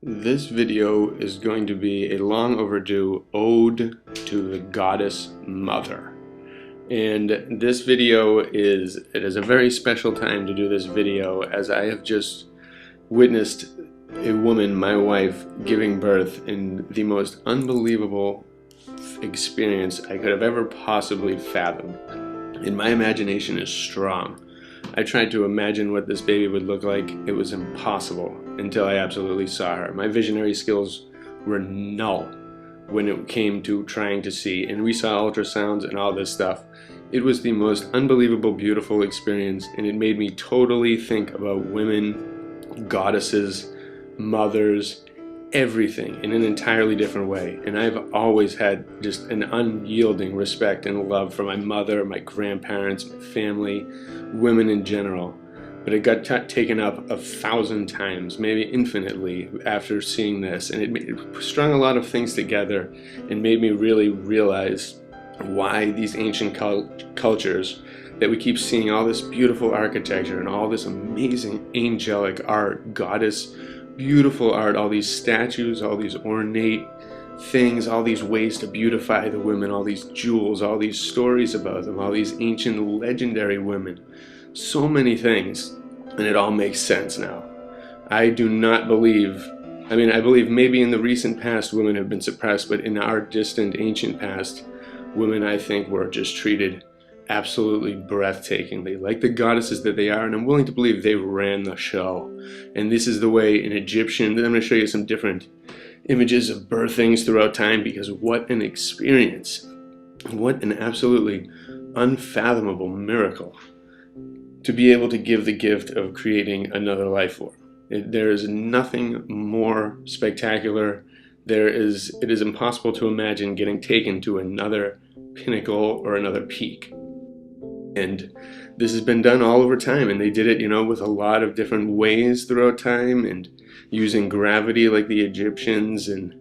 This video is going to be a long overdue ode to the goddess Mother. And this video it is a very special time to do this video, as I have just witnessed a woman, my wife, giving birth in the most unbelievable experience I could have ever possibly fathomed. And my imagination is strong. I tried to imagine what this baby would look like. It was impossible until I absolutely saw her. My visionary skills were null when it came to trying to see, and we saw ultrasounds and all this stuff. It was the most unbelievable, beautiful experience, and it made me totally think about women, goddesses, mothers, everything in an entirely different way. And I've always had just an unyielding respect and love for my mother, my grandparents, my family, women in general. But it got taken up 1,000 times, maybe infinitely, after seeing this, and it strung a lot of things together and made me really realize why these ancient cultures that we keep seeing all this beautiful architecture and all this amazing angelic art, goddess beautiful art, all these statues, all these ornate things, all these ways to beautify the women, all these jewels, all these stories about them, all these ancient legendary women, so many things, and it all makes sense now. I do not believe, I believe maybe in the recent past women have been suppressed, but in our distant ancient past, women, I think, were just treated absolutely breathtakingly, like the goddesses that they are, and I'm willing to believe they ran the show. And this is the way in Egyptian, I'm going to show you some different images of birthings throughout time, because what an experience, what an absolutely unfathomable miracle to be able to give the gift of creating another life form. There is nothing more spectacular. It is impossible to imagine getting taken to another pinnacle or another peak. And this has been done all over time, and they did it, with a lot of different ways throughout time, and using gravity like the Egyptians, and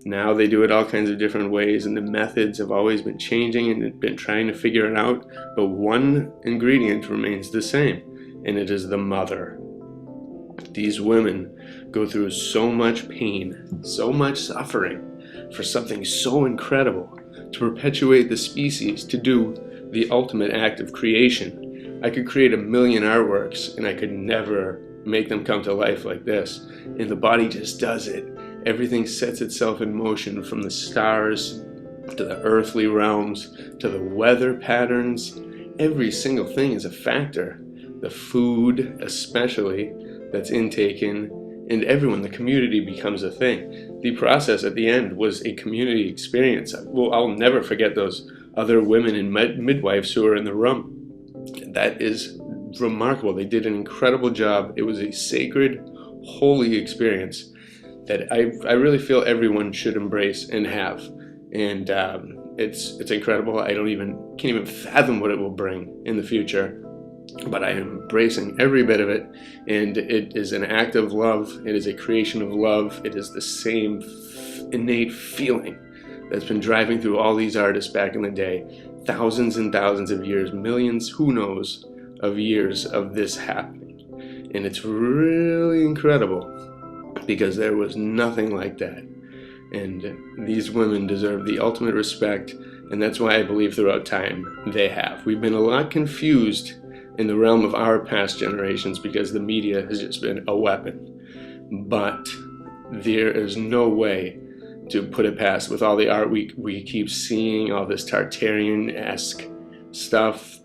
now they do it all kinds of different ways, and the methods have always been changing and been trying to figure it out, but one ingredient remains the same, and it is the mother. These women go through so much pain, so much suffering for something so incredible, to perpetuate the species, to do the ultimate act of creation. I could create 1,000,000 artworks and I could never make them come to life like this. And the body just does it. Everything sets itself in motion, from the stars to the earthly realms to the weather patterns. Every single thing is a factor. The food, especially, that's intaken, and everyone, the community becomes a thing. The process at the end was a community experience. I'll never forget those other women and midwives who were in the room. That is remarkable. They did an incredible job. It was a sacred, holy experience that I really feel everyone should embrace and have. And it's incredible. Can't even fathom what it will bring in the future. But I am embracing every bit of it, and it is an act of love. It is a creation of love. It is the same innate feeling that's been driving through all these artists back in the day. Thousands and thousands of years, millions, who knows, of years of this happening. And it's really incredible, because there was nothing like that. And these women deserve the ultimate respect, and that's why I believe throughout time they have. We've been a lot confused in the realm of our past generations, because the media has just been a weapon. But there is no way to put it past, with all the art we keep seeing, all this Tartarian-esque stuff,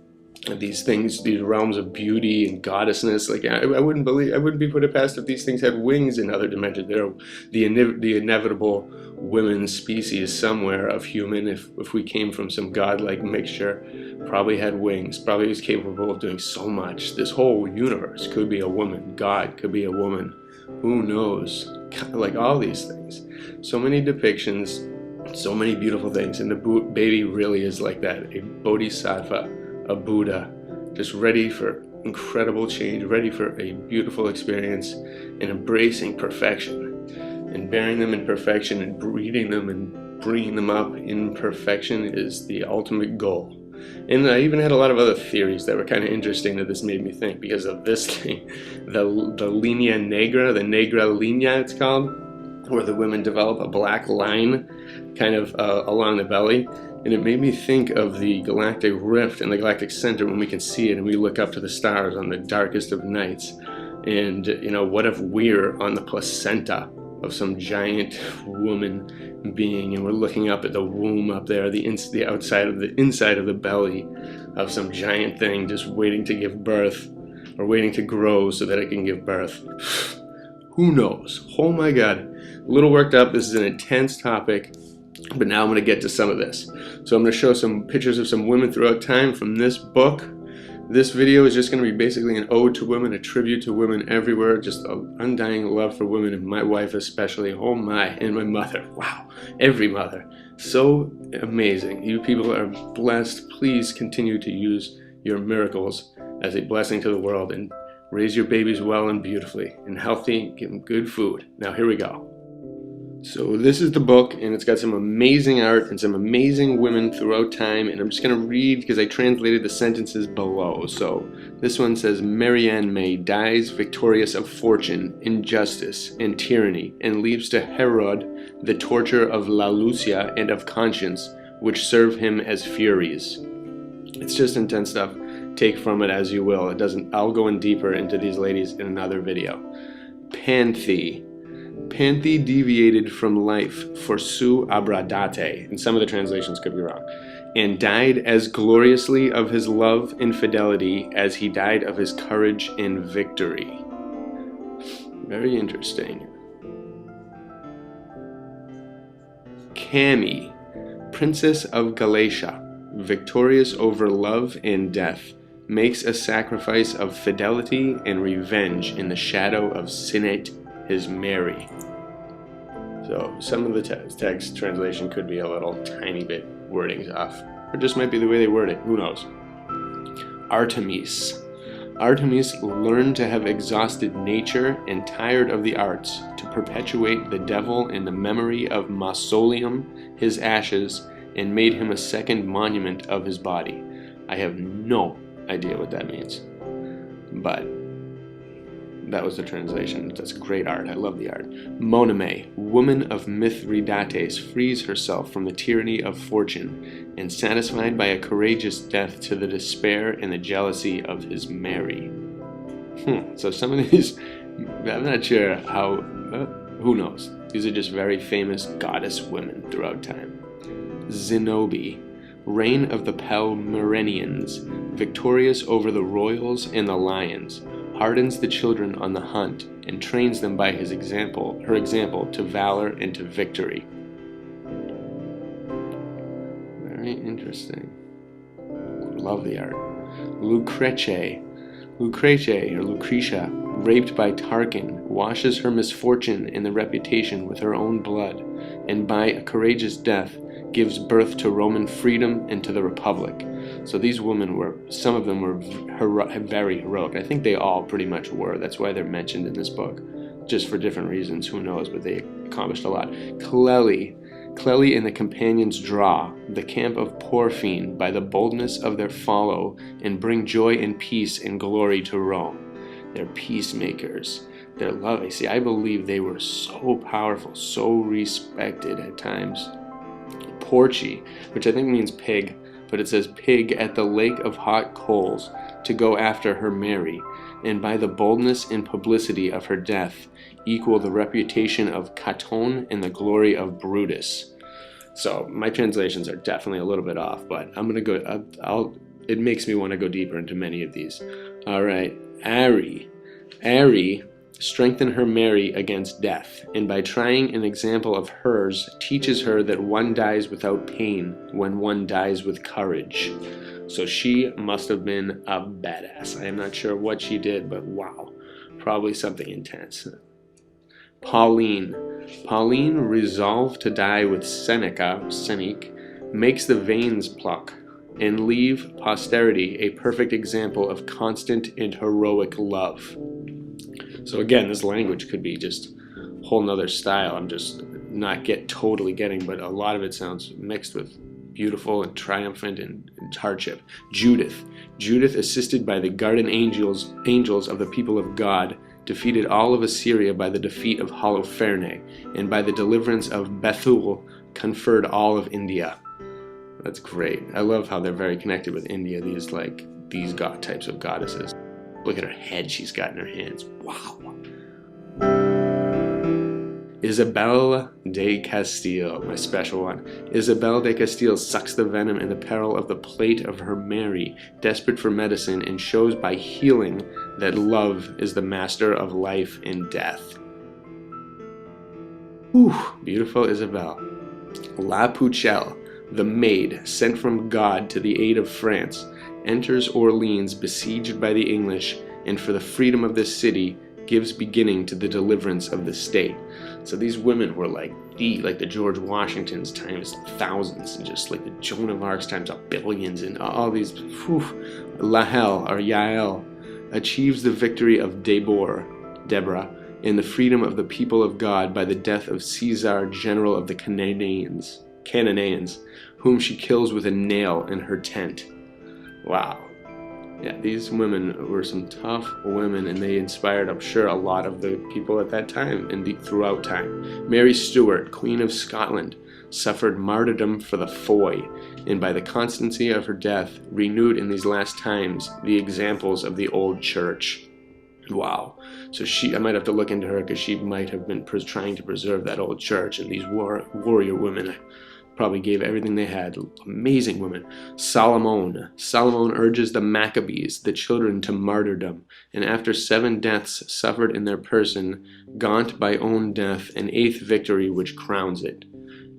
these things, these realms of beauty and goddessness. Like, I wouldn't be put it past if these things had wings in other dimensions. They're the inevitable women species somewhere of human, if we came from some godlike mixture, probably had wings, probably was capable of doing so much. This whole universe could be a woman. God could be a woman. Who knows? Like, all these things. So many depictions, so many beautiful things, and the baby really is like that. A bodhisattva, a Buddha, just ready for incredible change, ready for a beautiful experience, and embracing perfection, and bearing them in perfection, and breeding them and bringing them up in perfection is the ultimate goal. And I even had a lot of other theories that were kind of interesting that this made me think, because of this thing, the linea negra, the negra linea it's called. where the women develop a black line kind of along the belly. And it made me think of the galactic rift and the galactic center when we can see it and we look up to the stars on the darkest of nights. And, you know, what if we're on the placenta of some giant woman being, and we're looking up at the womb up there, the inside of the belly of some giant thing just waiting to give birth, or waiting to grow so that it can give birth. Who knows? Oh my God. A little worked up. This is an intense topic. But now I'm going to get to some of this. So I'm going to show some pictures of some women throughout time from this book. This video is just going to be basically an ode to women, a tribute to women everywhere, just an undying love for women, and my wife especially. Oh my, and my mother. Wow, every mother. So amazing. You people are blessed. Please continue to use your miracles as a blessing to the world and raise your babies well and beautifully and healthy. Give them good food. Now here we go. So this is the book, and it's got some amazing art and some amazing women throughout time, and I'm just going to read because I translated the sentences below. So this one says, Marianne May dies victorious of fortune, injustice, and tyranny, and leaves to Herod the torture of La Lucia and of conscience, which serve him as furies. It's just intense stuff. Take from it as you will. I'll go in deeper into these ladies in another video. Panthe deviated from life for su abradate, and some of the translations could be wrong, and died as gloriously of his love and fidelity as he died of his courage and victory. Very interesting. Cami, princess of Galatia, victorious over love and death, makes a sacrifice of fidelity and revenge in the shadow of Sinet, his Mary. So some of the text translation could be a little tiny bit wordings off, or just might be the way they word it, who knows. Artemis learned to have exhausted nature and tired of the arts, to perpetuate the devil in the memory of Mausoleum, his ashes, and made him a second monument of his body. I have no idea what that means, but that was the translation. That's great art. I love the art. Monime, woman of Mithridates, frees herself from the tyranny of fortune, and satisfied by a courageous death to the despair and the jealousy of his Mary. So some of these, I'm not sure how, who knows? These are just very famous goddess women throughout time. Zenobi, reign of the Palmyrenians, victorious over the royals and the lions, hardens the children on the hunt, and trains them by her example to valor and to victory. Very interesting. Love the art. Lucretia, raped by Tarquin, washes her misfortune and the reputation with her own blood, and by a courageous death gives birth to Roman freedom and to the Republic. So these women some of them were very heroic. I think they all pretty much were. That's why they're mentioned in this book, just for different reasons, who knows, but they accomplished a lot. Cleli and the companions draw the camp of Porphine by the boldness of their follow, and bring joy and peace and glory to Rome. They're peacemakers. They're loving. See, I believe they were so powerful, so respected at times. Porci, which I think means pig, but it says pig at the lake of hot coals, to go after her Mary, and by the boldness and publicity of her death equal the reputation of Caton and the glory of Brutus. So my translations are definitely a little bit off, but I'm gonna go. It makes me want to go deeper into many of these. All right, Ari strengthen her Mary against death, and by trying an example of hers, teaches her that one dies without pain when one dies with courage. So she must have been a badass. I am not sure what she did, but wow, probably something intense. Pauline, resolved to die with Seneca, makes the veins pluck, and leave posterity a perfect example of constant and heroic love. So again, this language could be just a whole nother style. I'm just not totally getting, but a lot of it sounds mixed with beautiful and triumphant and hardship. Judith, assisted by the guardian angels of the people of God, defeated all of Assyria by the defeat of Holofernes, and by the deliverance of Bethul conferred all of India. That's great. I love how they're very connected with India, these types of goddesses. Look at her head she's got in her hands. Wow. Isabel de Castile, my special one. Isabel de Castile sucks the venom in the peril of the plate of her Mary, desperate for medicine, and shows by healing that love is the master of life and death. Whew, beautiful Isabel. La Pucelle, the maid sent from God to the aid of France, enters Orleans besieged by the English, and for the freedom of this city gives beginning to the deliverance of the state. So these women were like the George Washingtons times thousands, and just like the Joan of Arc's times billions, and all these. Lahel, or Yael, achieves the victory of Deborah, and the freedom of the people of God by the death of Caesar, general of the Canaanians, whom she kills with a nail in her tent. Wow. Yeah, these women were some tough women, and they inspired, I'm sure, a lot of the people at that time and throughout time. Mary Stuart, Queen of Scotland, suffered martyrdom for the Foy, and by the constancy of her death, renewed in these last times the examples of the old church. Wow. So I might have to look into her, because she might have been trying to preserve that old church, and these warrior women probably gave everything they had. Amazing women. Solomon urges the Maccabees, the children, to martyrdom, and after 7 deaths suffered in their person, gaunt by own death, an 8th victory which crowns it.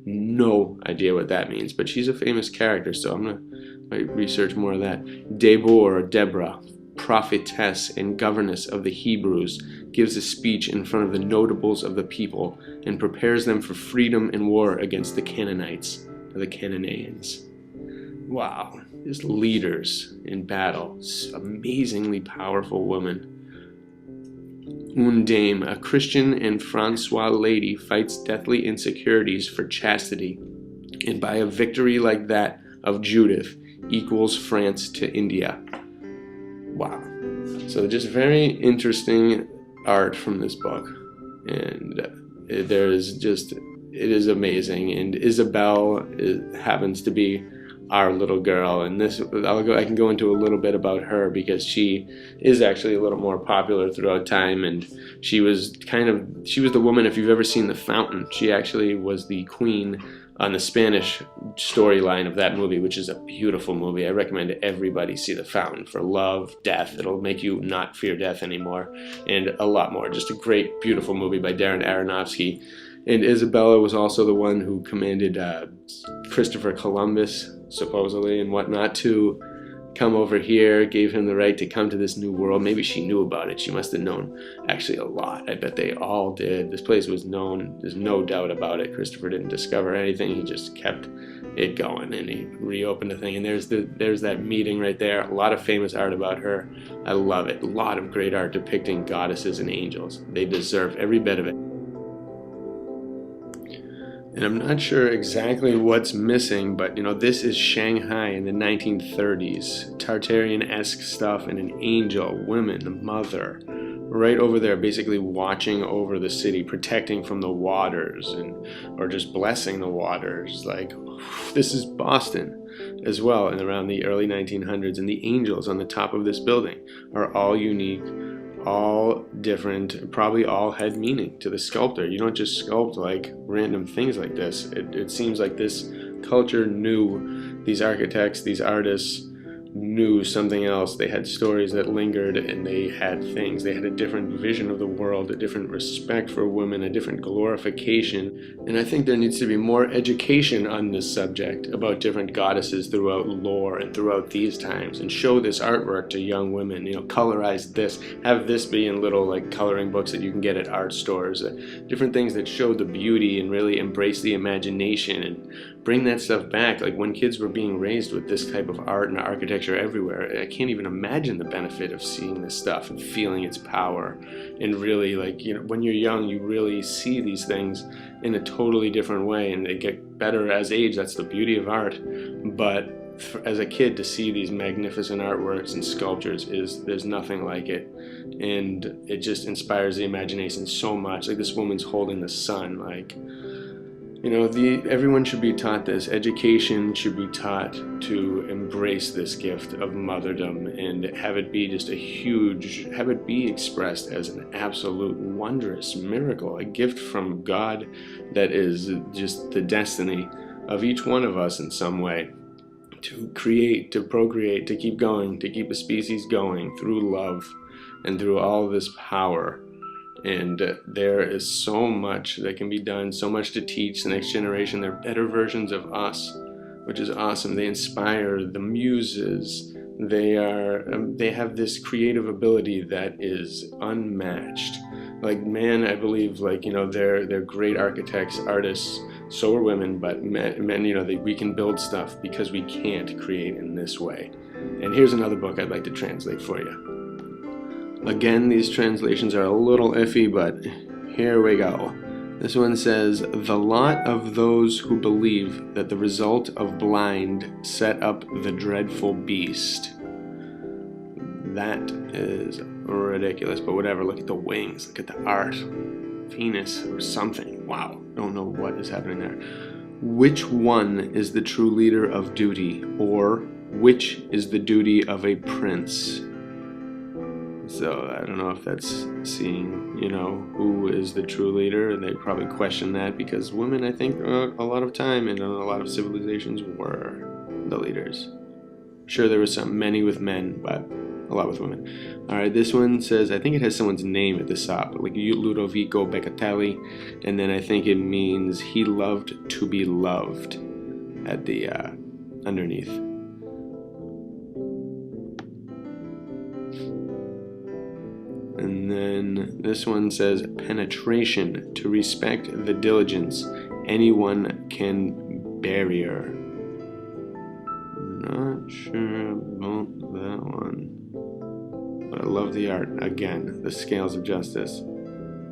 No idea what that means, but she's a famous character, so I'm gonna research more of that. Deborah, prophetess and governess of the Hebrews, gives a speech in front of the notables of the people and prepares them for freedom and war against the Canaanites, or the Canaanians. Wow, just leaders in battle. Amazingly powerful woman. Une dame, a Christian and Francois lady, fights deathly insecurities for chastity, and by a victory like that of Judith, equals France to India. Wow. So just very interesting art from this book, and it is amazing. And Isabel happens to be our little girl, and I can go into a little bit about her, because she is actually a little more popular throughout time, and she was the woman, if you've ever seen The Fountain, she actually was the queen on the Spanish storyline of that movie, which is a beautiful movie. I recommend everybody see The Fountain, for love, death. It'll make you not fear death anymore, and a lot more. Just a great, beautiful movie by Darren Aronofsky. And Isabella was also the one who commanded Christopher Columbus, supposedly, and whatnot, to come over here, gave him the right to come to this new world. Maybe she knew about it. She must have known actually a lot. I bet they all did. This place was known. There's no doubt about it. Christopher didn't discover anything. He just kept it going, and he reopened the thing. And there's that meeting right there. A lot of famous art about her. I love it. A lot of great art depicting goddesses and angels. They deserve every bit of it. And I'm not sure exactly what's missing, but this is Shanghai in the 1930s. Tartarian-esque stuff, and an angel, women, the mother, right over there, basically watching over the city, protecting from the waters, or just blessing the waters. Like, this is Boston as well, and around the early 1900s. And the angels on the top of this building are all unique, all different, probably all had meaning to the sculptor. You don't just sculpt like random things like this. It seems like this culture knew, these architects, these artists knew something else. They had stories that lingered, and they had things. They had a different vision of the world, a different respect for women, a different glorification. And I think there needs to be more education on this subject about different goddesses throughout lore and throughout these times, and show this artwork to young women. Colorize this, have this be in little like coloring books that you can get at art stores, different things that show the beauty and really embrace the imagination, and bring that stuff back. Like when kids were being raised with this type of art and architecture everywhere, I can't even imagine the benefit of seeing this stuff and feeling its power. And really, when you're young, you really see these things in a totally different way, and they get better as age. That's the beauty of art. But as a kid, to see these magnificent artworks and sculptures, there's nothing like it, and it just inspires the imagination so much. Like, this woman's holding the sun. Like, you know, everyone should be taught this. Education should be taught to embrace this gift of motherdom and have it be just have it be expressed as an absolute wondrous miracle, a gift from God that is just the destiny of each one of us in some way, to create, to procreate, to keep going, to keep a species going through love and through all this power. And there is so much that can be done, so much to teach the next generation. They're better versions of us, which is awesome. They inspire the muses. They have this creative ability that is unmatched. Like, man, I believe, like, you know, they're great architects, artists. So are women, but men, you know, we can build stuff because we can't create in this way. And here's another book I'd like to translate for you. Again, these translations are a little iffy, but here we go. This one says, "The lot of those who believe that the result of blind set up the dreadful beast." That is ridiculous, but whatever. Look at the wings, look at the art. Venus or something. Wow, don't know what is happening there. "Which one is the true leader of duty, or which is the duty of a prince?" So I don't know if that's seeing, you know, who is the true leader, and they probably question that because women, I think, a lot of time and a lot of civilizations were the leaders. Sure, there was many with men, but a lot with women. All right, this one says, I think it has someone's name at the top, like Ludovico Beccatelli, and then I think it means he loved to be loved at the underneath. And then this one says, penetration, to respect the diligence anyone can barrier. Not sure about that one, but I love the art. Again, the scales of justice,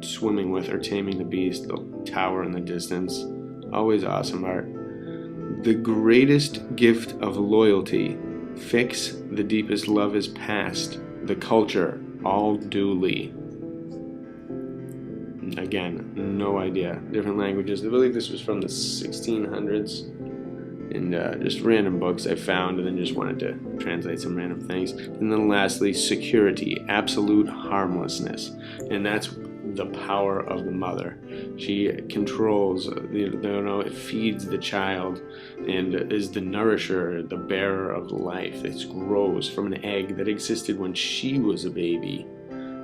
swimming with or taming the beast, the tower in the distance, always awesome art. The greatest gift of loyalty, fix the deepest love is past, the culture all duly. Again, no idea. Different languages. I believe this was from the 1600s, and just random books I found, and then just wanted to translate some random things. And then lastly, security, absolute harmlessness, and that's the power of the mother. She controls, you know, it feeds the child and is the nourisher, the bearer of life. It grows from an egg that existed when she was a baby.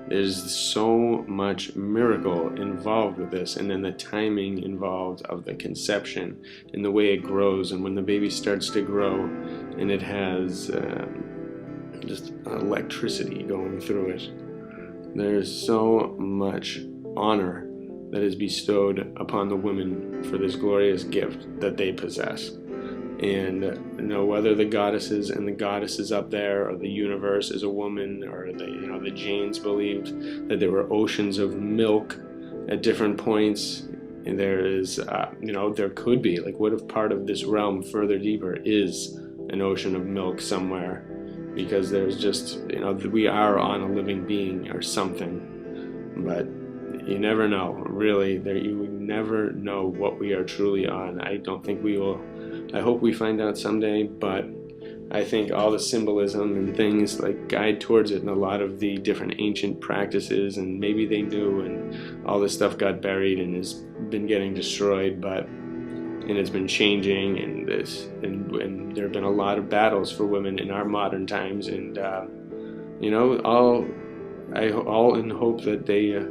There's so much miracle involved with this, and then the timing involved of the conception and the way it grows, and when the baby starts to grow and it has just electricity going through it. There's so much honor that is bestowed upon the women for this glorious gift that they possess. And you know, whether the goddesses and the goddesses up there, or the universe is a woman, or the Jains believed that there were oceans of milk at different points, and there is there could be, like, what if part of this realm further deeper is an ocean of milk somewhere? Because there's just, we are on a living being or something, but you never know, really. You would never know what we are truly on. I don't think we will. I hope we find out someday, but I think all the symbolism and things like guide towards it, and a lot of the different ancient practices, and maybe they knew, and all this stuff got buried and has been getting destroyed, and it's been changing, and there have been a lot of battles for women in our modern times, and all in hope that they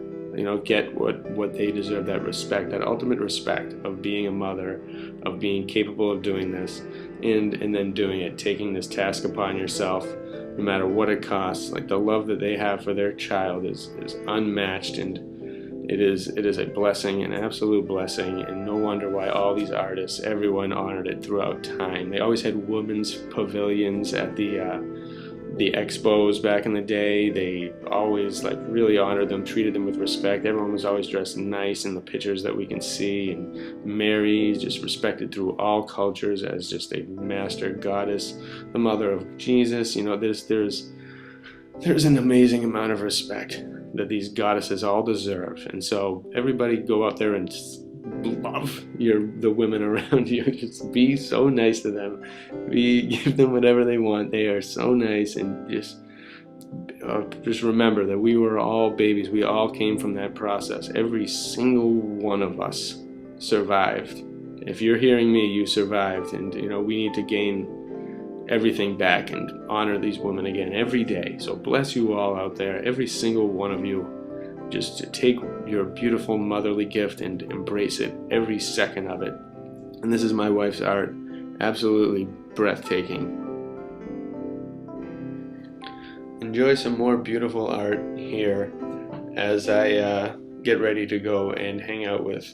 get what they deserve, that respect, that ultimate respect of being a mother, of being capable of doing this, and then doing it, taking this task upon yourself, no matter what it costs. Like, the love that they have for their child is unmatched, and it is a blessing, an absolute blessing, and no wonder why all these artists, everyone honored it throughout time. They always had women's pavilions at the the expos back in the day, they always like really honored them, treated them with respect. Everyone was always dressed nice in the pictures that we can see, and Mary is just respected through all cultures as just a master goddess, the mother of Jesus. You know, there's an amazing amount of respect that these goddesses all deserve. And so everybody go out there and love the women around you. Just be so nice to them. Give them whatever they want. They are so nice. And just remember that we were all babies. We all came from that process. Every single one of us survived. If you're hearing me, you survived. And you know, we need to gain everything back and honor these women again every day. So bless you all out there, every single one of you. Just to take your beautiful motherly gift and embrace it, every second of it. And this is my wife's art. Absolutely breathtaking. Enjoy some more beautiful art here as I get ready to go and hang out with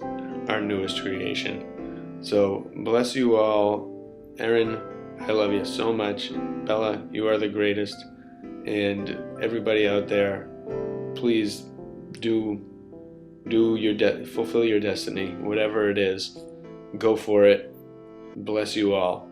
our newest creation. So bless you all. Erin, I love you so much. Bella, you are the greatest. And everybody out there, please fulfill your destiny, whatever it is. Go for it. Bless you all.